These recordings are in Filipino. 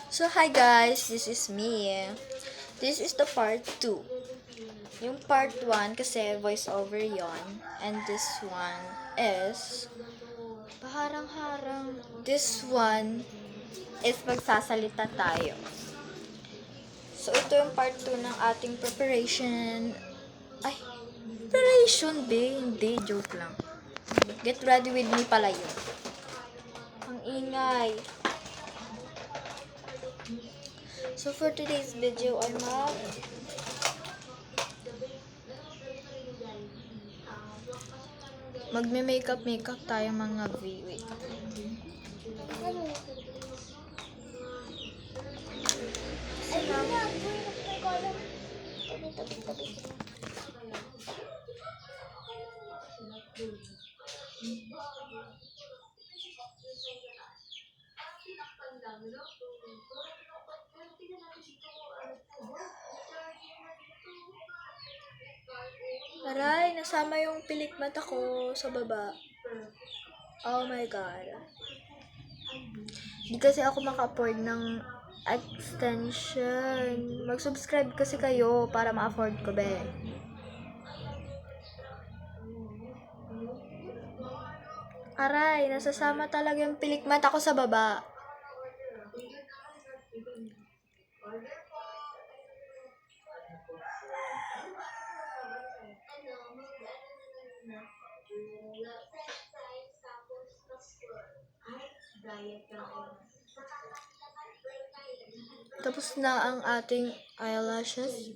So, hi guys, this is me. This is the part 2. Yung part 1 kasi voice over yon. And this one is paharang-harang. This one is magsasalita tayo. So, ito yung part 2 ng ating preparation. Ay, preparation be? Hindi, joke lang. Get ready with me pala yun. Ang ingay. So, for today's video, ay magme-makeup tayo mga wait. Aray, nasama yung pilik mata ko sa baba. Oh my God. Hindi kasi ako maka-afford ng extension. Mag-subscribe kasi kayo para ma-afford ko, be. Aray, nasasama talaga yung pilik mata ko sa baba. Tapos na ang ating eyelashes.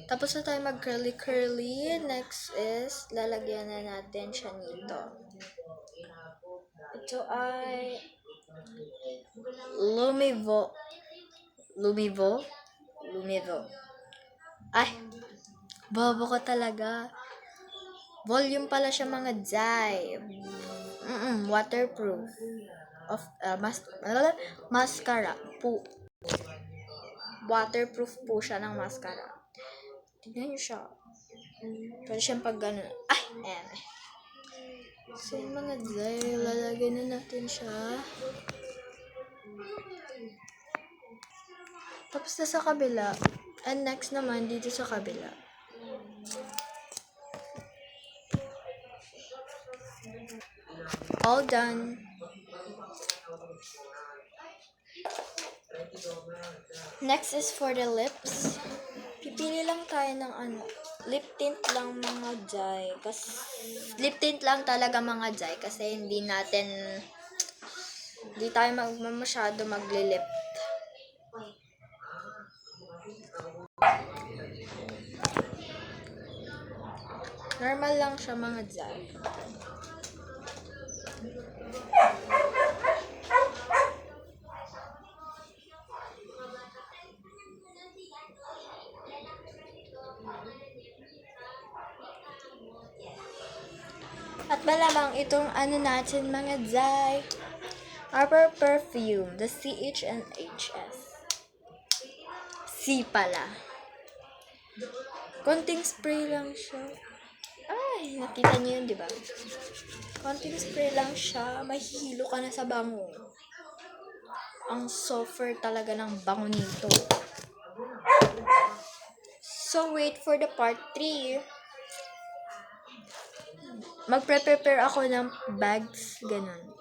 Tapos na tayo mag-curly-curly. Next is, lalagyan na natin siya nito. Ito ay Lumivo. Ay, bobo ko talaga. Volume pala siya mga jay. Waterproof. Mascara po. Waterproof po siya ng mascara. Tignan nyo siya. Pwede siyang pag ganun. Ay, ayan. So, yung mga jay, lalagay na natin siya. Tapos na sa kabila. And next naman, dito sa kabila. All done. Next is for the lips. Pipili lang tayo ng lip tint lang mga jay. Lip tint lang talaga mga jay kasi hindi tayo masyado magli-lip. Normal lang siya mga jay. At malamang itong natin mga jay, our perfume, the CH&HS. C pala. Konting spray lang siya. Ay, nakita niyo yun, di ba? Konting spray lang siya, mahihilo ka na sa bango. Ang softer talaga ng bango nito. So, wait for the part 3. Magprepare ako ng bags, ganun.